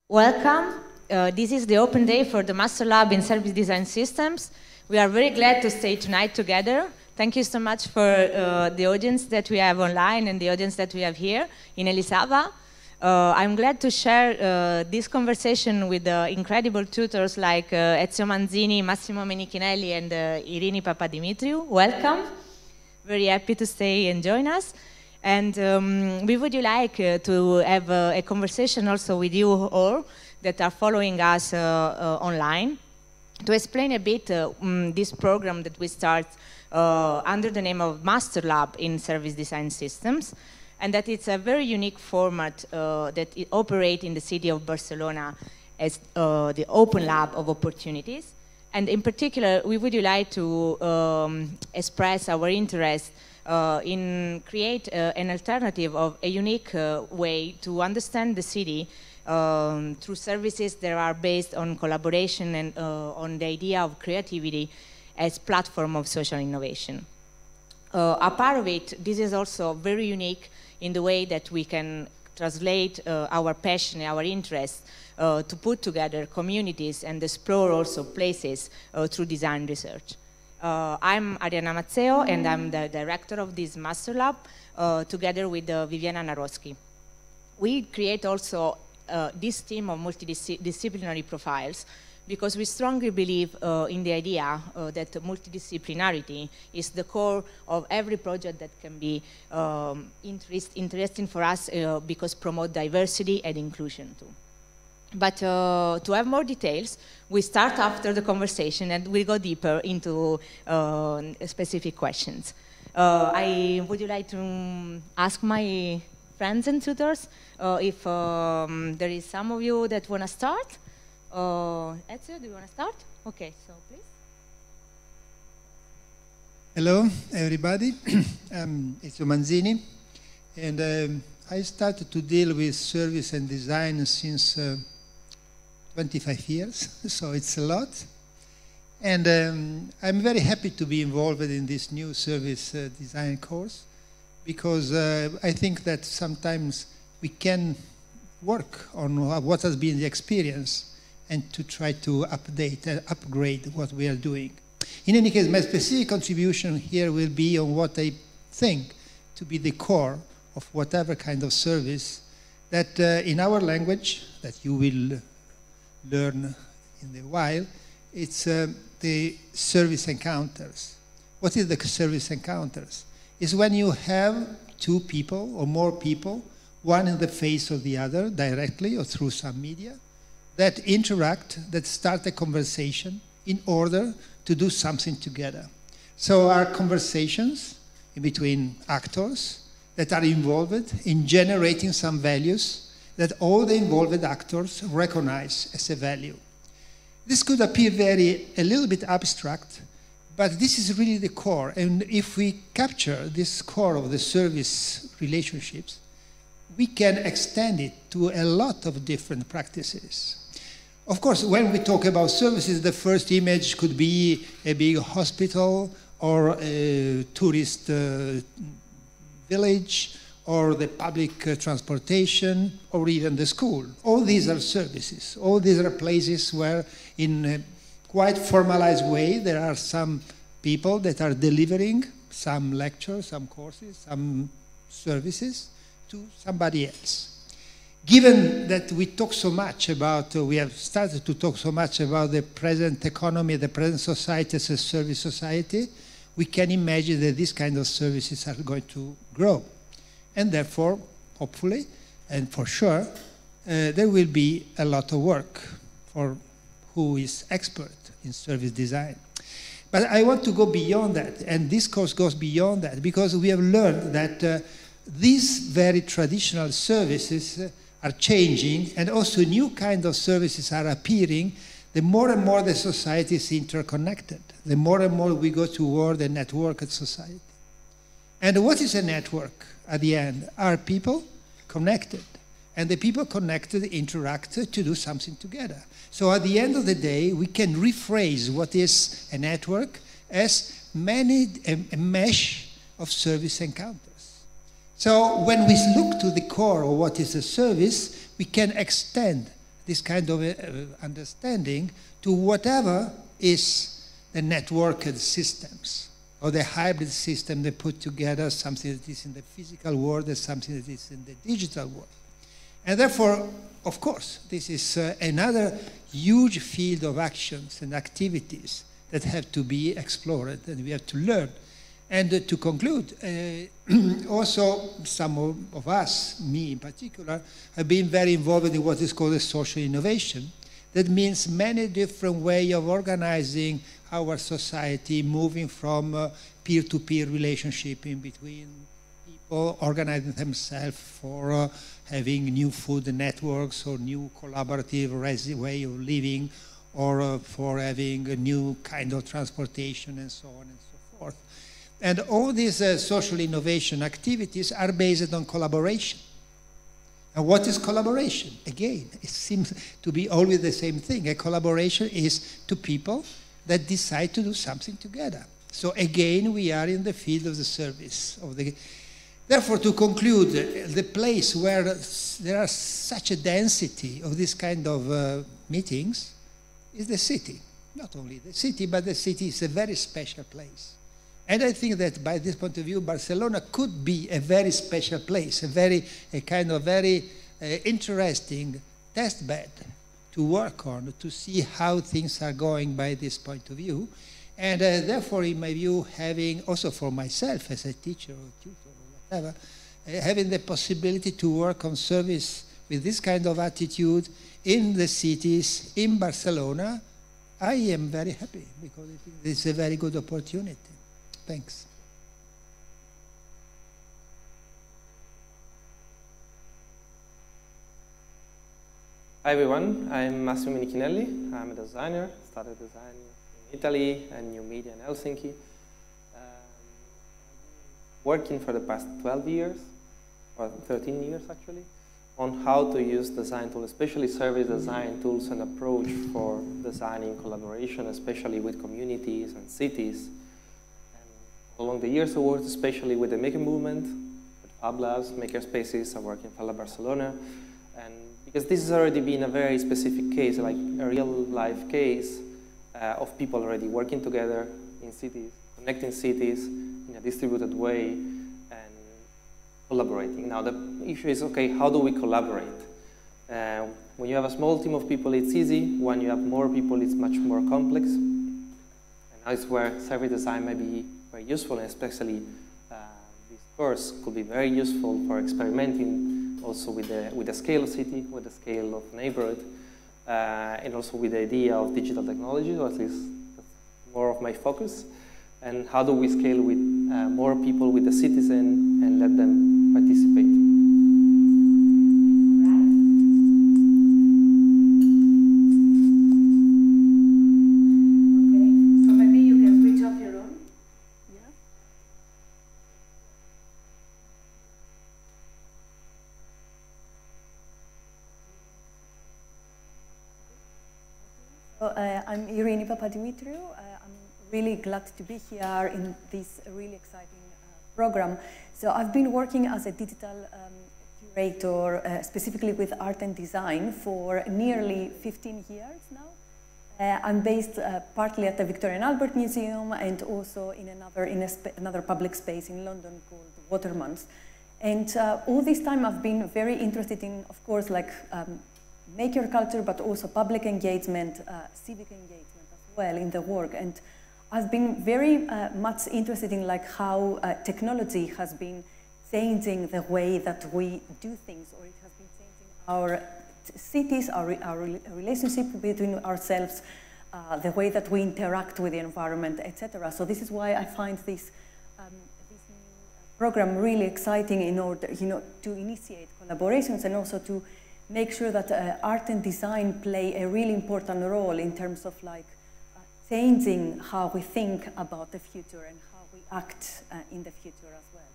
Welcome. This is the open day for the MasterLAB in Service Design Systems. We are very glad to stay tonight together. Thank you so much for the audience that we have online and the audience that we have here in Elisava. I'm glad to share this conversation with incredible tutors like Ezio Manzini, Massimo Menichinelli, and Irini Papadimitriou. Welcome. Very happy to stay and join us. And we would like to have a conversation also with you all that are following us online to explain a bit this program that we start under the name of MasterLAB in Service Design Systems, and that it's a very unique format that operates in the city of Barcelona as the open lab of opportunities. And in particular, we would like to express our interest in create an alternative of a unique way to understand the city through services that are based on collaboration and on the idea of creativity as platform of social innovation. A part of it, this is also very unique in the way that we can translate our passion, our interest to put together communities and explore also places through design research. I'm Ariana Mazzeo, and I'm the director of this MasterLAB, together with Viviana Naroschi. We create also this team of multidisciplinary profiles because we strongly believe in the idea that multidisciplinarity is the core of every project that can be interesting for us because promote diversity and inclusion too. But to have more details, we start after the conversation and we'll go deeper into specific questions. I would like to ask my friends and tutors if there is some of you that want to start. Ezio, do you want to start? Okay, so please. Hello, everybody. I'm Ezio Manzini, and I started to deal with service and design since 25 years, so it's a lot. And I'm very happy to be involved in this new service design course because I think that sometimes we can work on what has been the experience and to try to update and upgrade what we are doing. In any case, my specific contribution here will be on what I think to be the core of whatever kind of service that in our language that you will learn in a while, it's the service encounters. What is the service encounters? It's when you have two people or more people, one in the face of the other, directly or through some media, that interact, that start a conversation in order to do something together. So our conversations in between actors that are involved in generating some values that all the involved actors recognize as a value. This could appear a little bit abstract, but this is really the core. And if we capture this core of the service relationships, we can extend it to a lot of different practices. Of course, when we talk about services, the first image could be a big hospital or a tourist village, or the public transportation, or even the school. All these are services. All these are places where, in a quite formalized way, there are some people that are delivering some lectures, some courses, some services to somebody else. Given that we talk so much about, we have started to talk so much about the present economy, the present society as a service society, we can imagine that these kind of services are going to grow. And therefore, hopefully, and for sure, there will be a lot of work for who is expert in service design. But I want to go beyond that, and this course goes beyond that, because we have learned that these very traditional services are changing, and also new kinds of services are appearing. The more and more the society is interconnected, the more and more we go toward a networked society. And what is a network at the end? Are people connected. And the people connected interact to do something together. So at the end of the day, we can rephrase what is a network as a mesh of service encounters. So when we look to the core of what is a service, we can extend this kind of understanding to whatever is the networked systems or the hybrid system that put together something that is in the physical world and something that is in the digital world. And therefore, of course, this is another huge field of actions and activities that have to be explored and we have to learn. And to conclude, also some of us, me in particular, have been very involved in what is called a social innovation. That means many different ways of organizing our society, moving from peer-to-peer relationship in between people, organizing themselves for having new food networks or new collaborative way of living, or for having a new kind of transportation and so on and so forth. And all these social innovation activities are based on collaboration. And what is collaboration? Again, it seems to be always the same thing. A collaboration is two people that decide to do something together. So again, we are in the field of the service. Therefore, to conclude, the place where there are such a density of this kind of meetings is the city. Not only the city, but the city is a very special place. And I think that by this point of view, Barcelona could be a very special place, a kind of very interesting test bed to work on, to see how things are going by this point of view. And therefore, in my view, having also for myself as a teacher or tutor or whatever, having the possibility to work on service with this kind of attitude in the cities, in Barcelona, I am very happy because I think it's a very good opportunity. Thanks. Hi everyone, I'm Massimo Minichinelli. I'm a designer, started design in Italy and new media in Helsinki. Working for the past 12 years, or 13 years actually, on how to use design tools, especially service design tools and approach for designing collaboration, especially with communities and cities. Along the years, I worked especially with the maker movement, with Fab Labs, maker spaces. I work in Fab Lab Barcelona, and because this has already been a very specific case, like a real-life case of people already working together in cities, connecting cities in a distributed way, and collaborating. Now, the issue is, okay, how do we collaborate? When you have a small team of people, it's easy. When you have more people, it's much more complex. And that's where service design may be very useful, and especially this course could be very useful for experimenting also with the scale of city, with the scale of neighborhood, and also with the idea of digital technology, or at least that's more of my focus. And how do we scale with more people, with the citizen, and let them participate? I'm Irini Papadimitriou. I'm really glad to be here in this really exciting program. So I've been working as a digital curator, specifically with art and design, for nearly 15 years now. I'm based partly at the Victoria and Albert Museum and also in another public space in London called Watermans. And all this time I've been very interested in, of course, like maker culture, but also public engagement, civic engagement as well in the work. And I've been very much interested in like how technology has been changing the way that we do things, or it has been changing our cities, our relationship between ourselves, the way that we interact with the environment, etc. So this is why I find this program really exciting in order, to initiate collaborations and also to make sure that art and design play a really important role in terms of like changing how we think about the future and how we act in the future as well.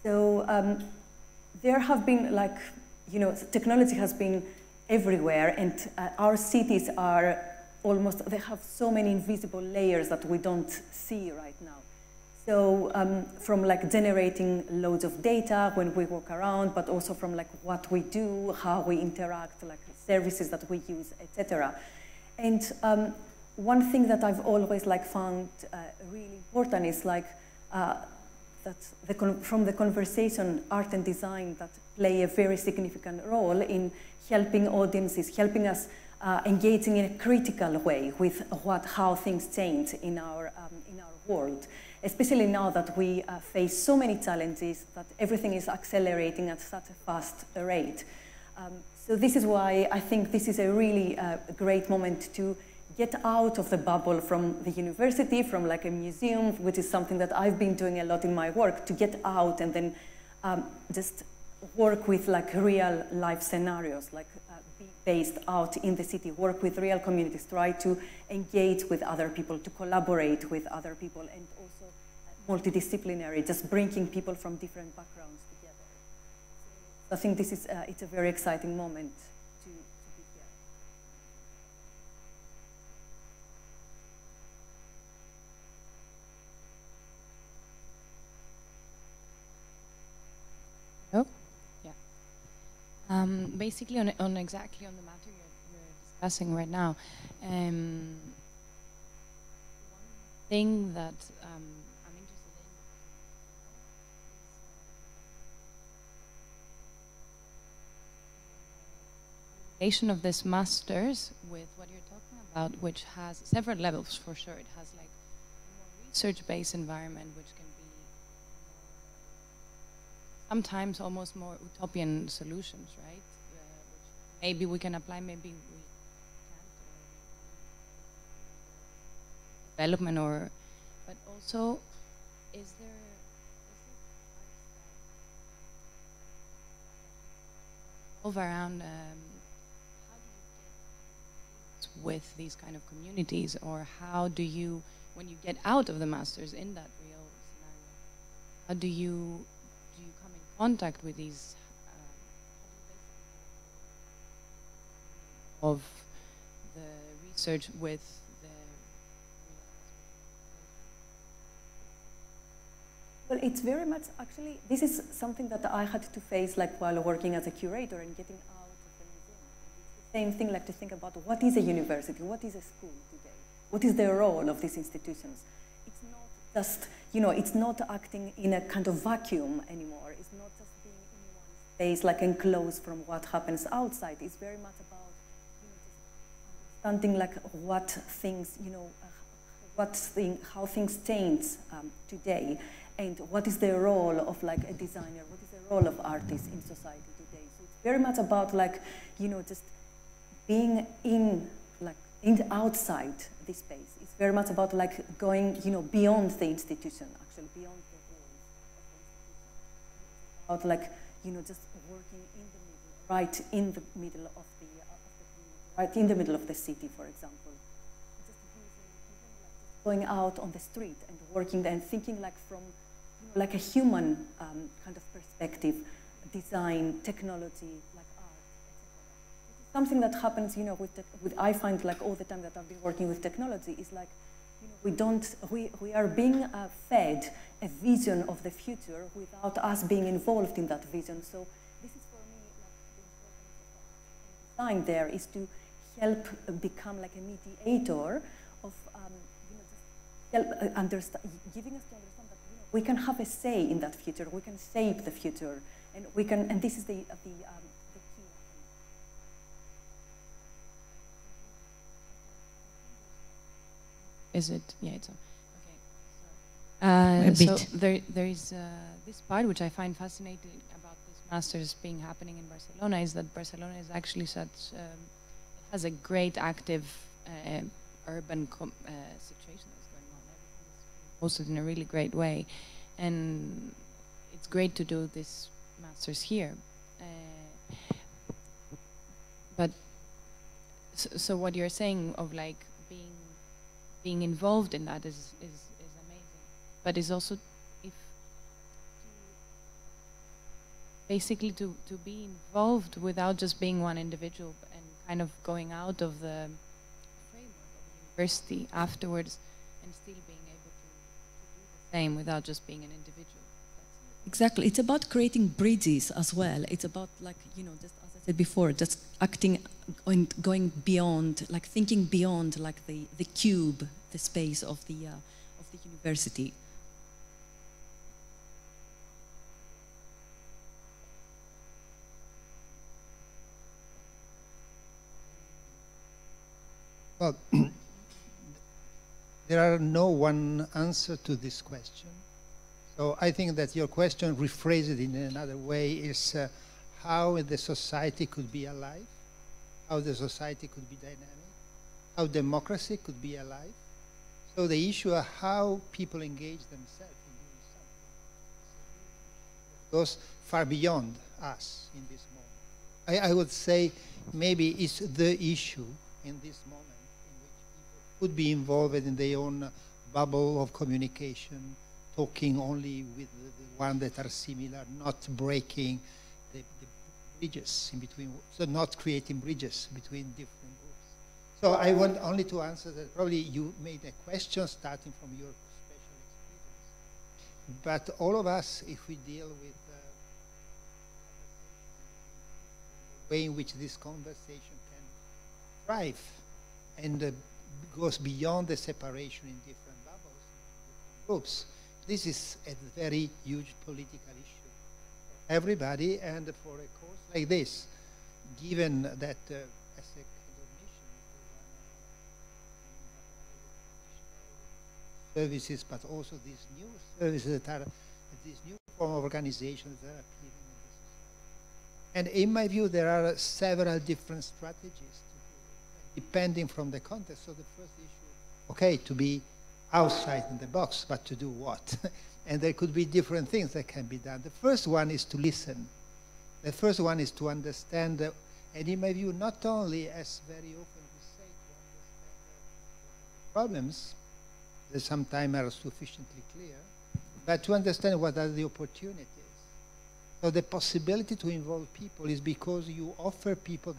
So there have been like, technology has been everywhere, and our cities are almost, they have so many invisible layers that we don't see right now. So from like generating loads of data when we walk around, but also from like what we do, how we interact, like services that we use, etc. And one thing that I've always found really important is that from the conversation, art and design that play a very significant role in helping audiences, helping us engaging in a critical way with how things change in our world, especially now that we face so many challenges, that everything is accelerating at such a fast rate. So this is why I think this is a really great moment to get out of the bubble from the university, from a museum, which is something that I've been doing a lot in my work, to get out and then just work with real life scenarios, be based out in the city, work with real communities, try to engage with other people, to collaborate with other people, and also multidisciplinary, just bringing people from different backgrounds together. So I think this is it's a very exciting moment to be here. Oh, yeah. Basically, exactly on the matter you're discussing right now, one thing that I'm interested in is relation of this masters with what you're talking about, which has several levels for sure. It has a more research-based environment, which can be sometimes almost more utopian solutions, right? Which maybe we can apply, maybe we can't. Development, but also, is there evolve around how do you get with these kind of communities, or how do you, when you get out of the masters in that real scenario, how do you come in contact with these of the research with the Well, it's very much, actually, this is something that I had to face while working as a curator and getting out of the museum. It's the same thing, to think about what is a university, what is a school today, what is the role of these institutions. It's not just, it's not acting in a kind of vacuum anymore. It's not just being in one space, enclosed from what happens outside. It's very much about, just understanding what things, how things change today. And what is the role of a designer? What is the role of artists in society today? So it's very much about just being in outside this space. It's very much about going beyond the institution, actually beyond the walls of the institution. About just working in the middle, right in the middle of the community, right in the middle of the city, for example. Just using, going out on the street and working there and thinking from a human kind of perspective, design, technology, art, etc. It's something that happens, with I find all the time that I've been working with technology is we are being fed a vision of the future without us being involved in that vision. So this is for me the importance of design there is to help become a mediator of just help understand, giving us to understand that we can have a say in that future, we can shape the future, and we can, and this is the key. Is it? Yeah, it's okay. So there is this part which I find fascinating about this masters being happening in Barcelona is that Barcelona is actually such. It has a great active urban situation that's going on. Everything is posted in a really great way, and it's great to do this masters here. But so what you're saying of being involved in that is amazing, but is also basically to be involved without just being one individual and kind of going out of the framework of the university afterwards and still being able to do the same without just being an individual. Exactly. It's about creating bridges as well. It's about, like, you know, just as I said before, just acting and going beyond, like thinking beyond, like the cube, the space of the university. Well, there are no one answer to this question. So I think that your question, rephrased in another way, is how the society could be alive, how the society could be dynamic, how democracy could be alive. So the issue of how people engage themselves in doing something goes far beyond us in this moment. I would say maybe it's the issue in this moment in which people could be involved in their own bubble of communication, talking only with the ones that are similar, not breaking the bridges in between, so not creating bridges between different groups. So I want only to answer that probably you made a question starting from your special experience. But all of us, if we deal with the way in which this conversation can thrive and goes beyond the separation in different bubbles, different groups, this is a very huge political issue for everybody, and for a course like this, given that as a kind of mission, services, but also these new services that are, these new form of organizations that are appearing in the society. And in my view, there are several different strategies to do, depending from the context. So the first issue, okay, to be outside in the box, but to do what? And there could be different things that can be done. The first one is to listen. The first one is to understand, and in my view, not only, as very often we say, to understand problems that sometimes are sufficiently clear, but to understand what are the opportunities. So the possibility to involve people is because you offer people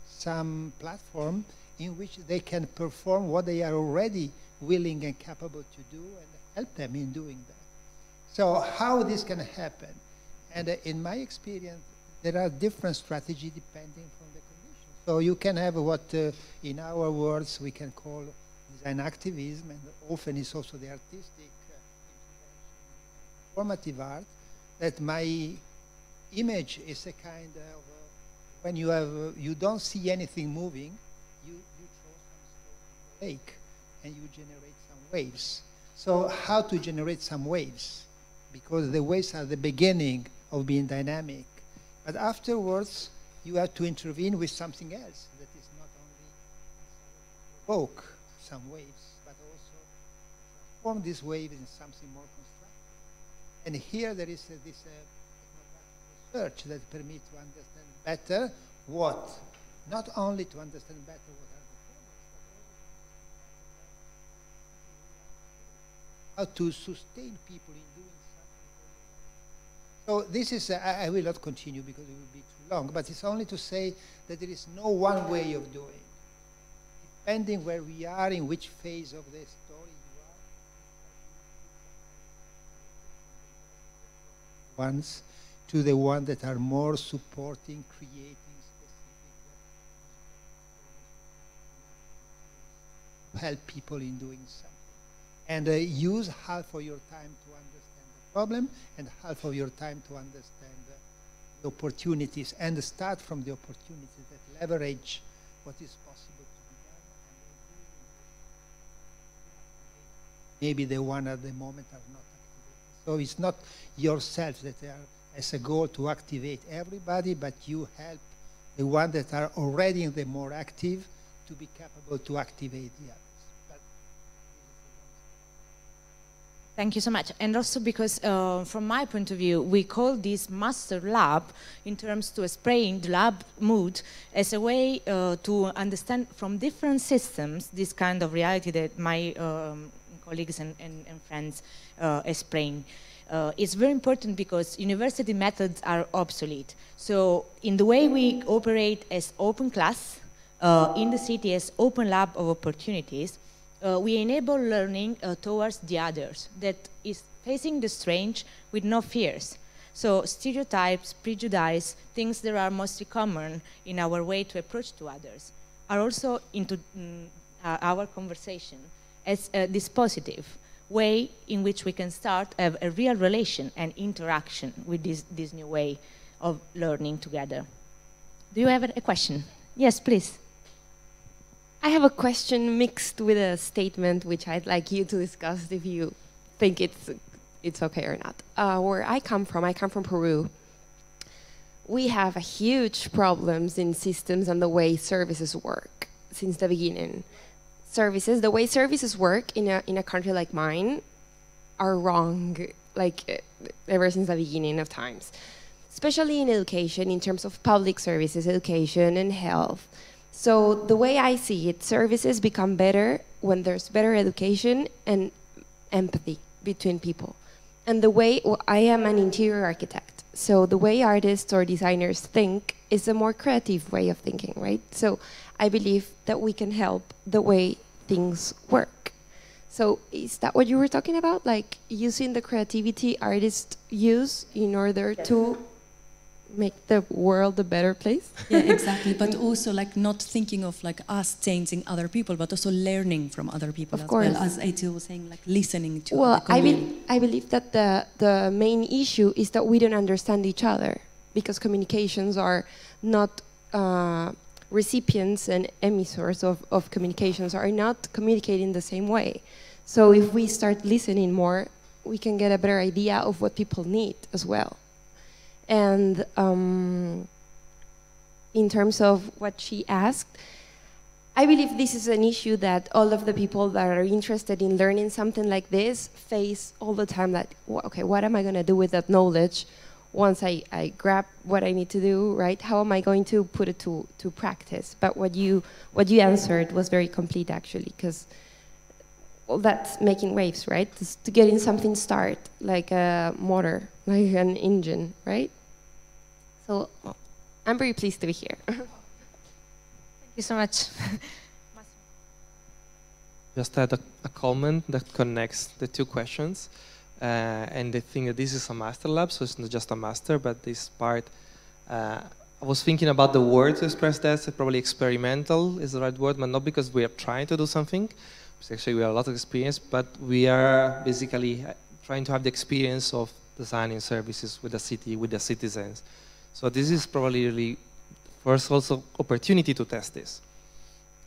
some platform in which they can perform what they are already willing and capable to do, and help them in doing that. So how this can happen? And in my experience, there are different strategies depending from the conditions. So you can have what in our words we can call design activism, and often it's also the artistic formative art, that my image is a kind of, when you have, you don't see anything moving, you throw some stone in the lake, and you generate some waves. So how to generate some waves? Because the waves are the beginning of being dynamic. But afterwards, you have to intervene with something else that is not only provoke some waves, but also transform these waves in something more constructive. And here there is this research that permits to understand better what, not only to understand better what are the problems, but also how to sustain people in doing something. So this is, I will not continue because it will be too long, but it's only to say that there is no one way of doing. Depending where we are, in which phase of the story you are, ones to the ones that are more supporting, creating specific, help people in doing something. And use half of your time to understand the problem and half of your time to understand the opportunities, and start from the opportunities that leverage what is possible to be done. And maybe the one at the moment are not activated. So it's not yourself that are as a goal to activate everybody, but you help the ones that are already in the more active to be capable to activate the others. Thank you so much. And also because from my point of view, we call this MasterLAB in terms to spraying the lab mood as a way to understand from different systems this kind of reality that my colleagues and friends explain. It's very important because university methods are obsolete. So in the way we operate as open class, in the city as open lab of opportunities, we enable learning towards the others that is facing the strange with no fears. So stereotypes, prejudice, things that are mostly common in our way to approach to others, are also into our conversation as this positive way in which we can start a real relation and interaction with this new way of learning together. Do you have a question? Yes, please. I have a question mixed with a statement which I'd like you to discuss if you think it's okay or not. Where I come from Peru. We have huge problems in systems and the way services work since the beginning. The way services work in a country like mine are wrong, like ever since the beginning of times. Especially in education, in terms of public services, education and health. So the way I see it, services become better when there's better education and empathy between people. And the way, I am an interior architect, so the way artists or designers think is a more creative way of thinking, right? So I believe that we can help the way things work. So is that what you were talking about? Like using the creativity artists use in order to make the world a better place? Yeah, exactly. But also like not thinking of like us changing other people, but also learning from other people of as course. well. As Aitio was saying, like listening to well, other community. I believe that the main issue is that we don't understand each other because communications are not recipients and emissors of communications are not communicating the same way. So if we start listening more, we can get a better idea of what people need as well. And in terms of what she asked, I believe this is an issue that all of the people that are interested in learning something like this face all the time, that, okay, what am I going to do with that knowledge once I grab what I need to do, right? How am I going to put it to practice? But what you answered was very complete, actually, because well, that's making waves, right? Just to getting something start, like a motor, like an engine, right? So I'm very pleased to be here. Thank you so much. Just add a comment that connects the two questions. And I think that this is a MasterLAB, so it's not just a master, but this part, I was thinking about the word to express that, so probably experimental is the right word, but not because we are trying to do something, because actually we have a lot of experience, but we are basically trying to have the experience of designing services with the city, with the citizens. So this is probably really first also opportunity to test this.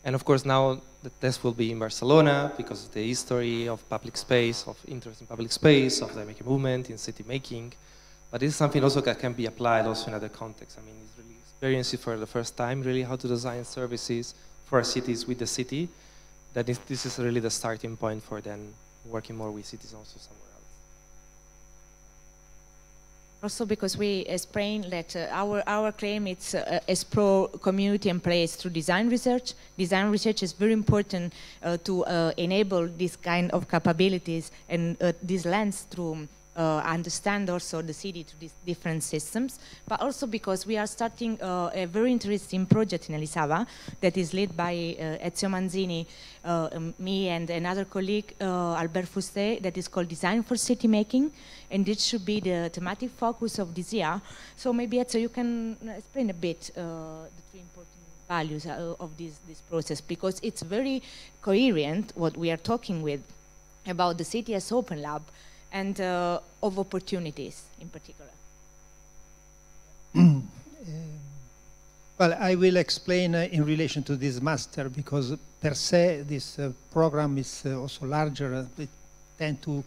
And of course now the test will be in Barcelona because of the history of public space, of interest in public space, of the making movement in city making. But this is something also that can be applied also in other contexts. I mean, it's really experiencing for the first time really how to design services for our cities with the city. This is really the starting point for then working more with cities also somewhere. Also because we explain that our claim is explore community and place through design research. Design research is very important to enable this kind of capabilities and this lens through understand also the city through these different systems, but also because we are starting a very interesting project in Elisava that is led by Ezio Manzini, me and another colleague, Albert Fusté, that is called Design for City Making, and this should be the thematic focus of this year. So maybe Ezio, you can explain a bit the three important values of this process, because it's very coherent what we are talking with about the city as open lab, and of opportunities in particular. Well, I will explain in relation to this master, because per se this program is also larger. It tend to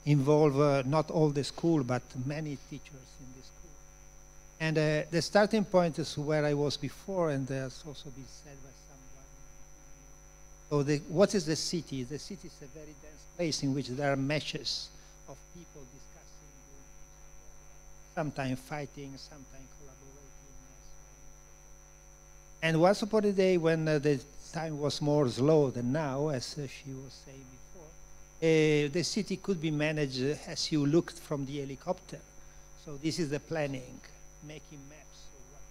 involve not all the school, but many teachers in the school. And the starting point is where I was before, and there's also been said by someone. So what is the city? The city is a very dense place in which there are meshes of people discussing, sometimes fighting, sometimes collaborating. And once upon a day, when the time was more slow than now, as she was saying before, the city could be managed as you looked from the helicopter. So this is the planning, making maps of what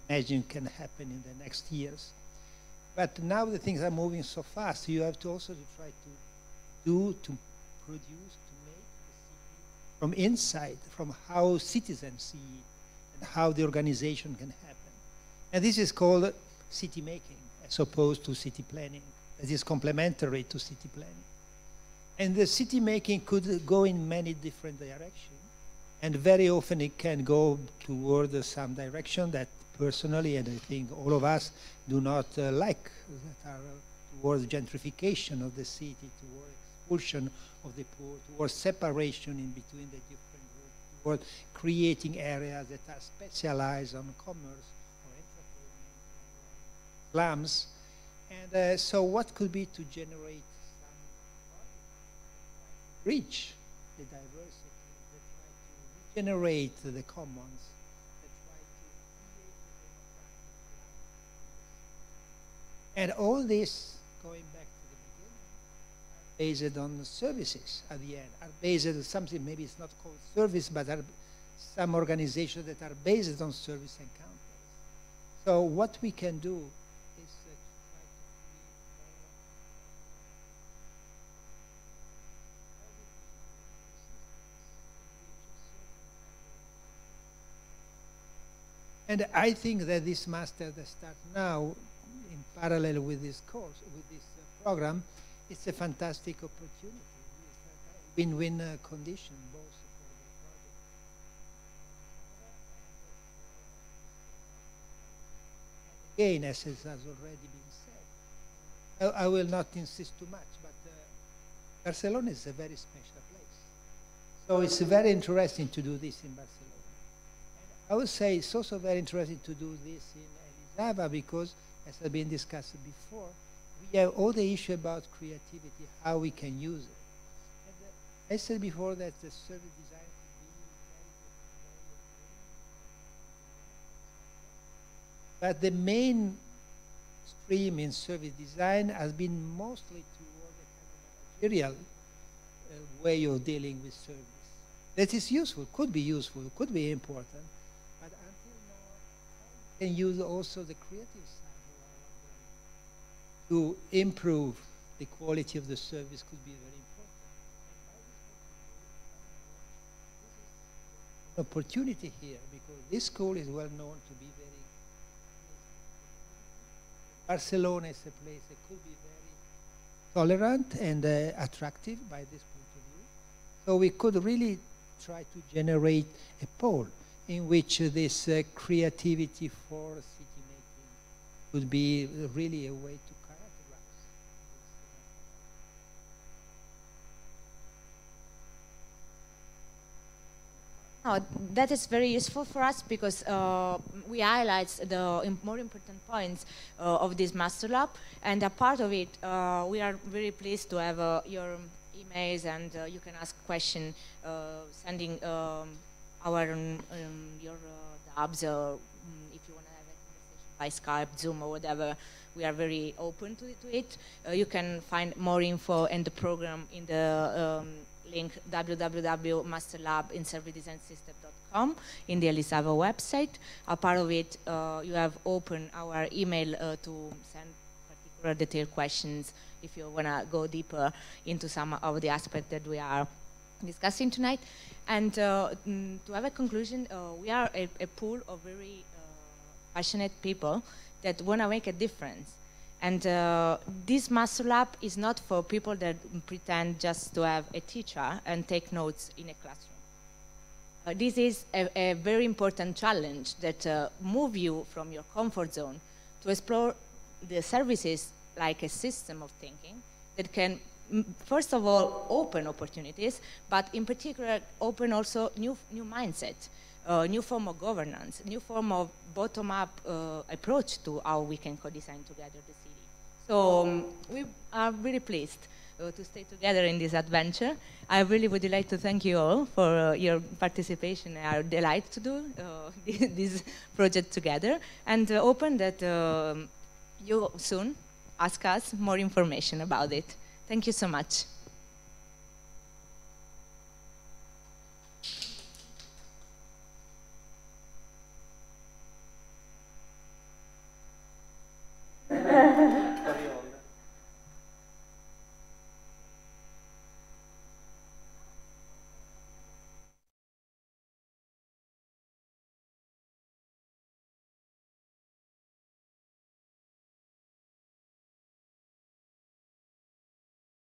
imagine can happen in the next years. But now the things are moving so fast, you have to also try to produce, to make the city from inside, from how citizens see it, and how the organization can happen. And this is called city making, as opposed to city planning. That is complementary to city planning. And the city making could go in many different directions. And very often it can go toward some direction that personally, and I think all of us do not like, that are towards gentrification of the city, towards expulsion of the poor, towards separation in between the different groups, towards creating areas that are specialized on commerce or entertainment, slums. And so what could be to generate some reach the diversity, that try to regenerate the commons, that try to create a democratic life. And all this, going back to the beginning, are based on the services at the end, are based on something, maybe it's not called service, but are some organizations that are based on service encounters. So what we can do is to try to create and I think that this master that starts now in parallel with this course, with this program, it's a fantastic opportunity. It's a win-win condition, both for the project and again, as it has already been said. I will not insist too much, but Barcelona is a very special place. So it's very interesting to do this in Barcelona. And I would say it's also very interesting to do this in Elisava because, as has been discussed before, we have all the issue about creativity, how we can use it. And I said before that the service design could be very but the main stream in service design has been mostly toward a kind of managerial way of dealing with service. That is useful, could be useful, could be important, but until now, we can use also the creative side to improve the quality of the service could be very important. And by this opportunity here, because this school is well known to be very Barcelona is a place that could be very tolerant and attractive by this point of view. So we could really try to generate a pole in which this creativity for city making would be really a way to characterize. Oh, that is very useful for us because we highlight the more important points of this MasterLAB, and a part of it, we are very pleased to have your emails, and you can ask questions, sending your dabs, or if you want to have a conversation by Skype, Zoom, or whatever. We are very open to it. You can find more info in the program in the link www.masterlabinservicedesignSystem.com in the Elisava website. A part of it, you have opened our email to send particular detailed questions if you want to go deeper into some of the aspects that we are discussing tonight. And to have a conclusion, we are a pool of very passionate people that want to make a difference. And this MasterLAB is not for people that pretend just to have a teacher and take notes in a classroom. This is a very important challenge that moves you from your comfort zone to explore the services like a system of thinking that can, first of all, open opportunities, but in particular, open also new mindset, new form of governance, new form of bottom-up approach to how we can co-design together the city. So we are really pleased to stay together in this adventure. I really would like to thank you all for your participation. Our delight to do this project together, and open that you soon ask us more information about it. Thank you so much.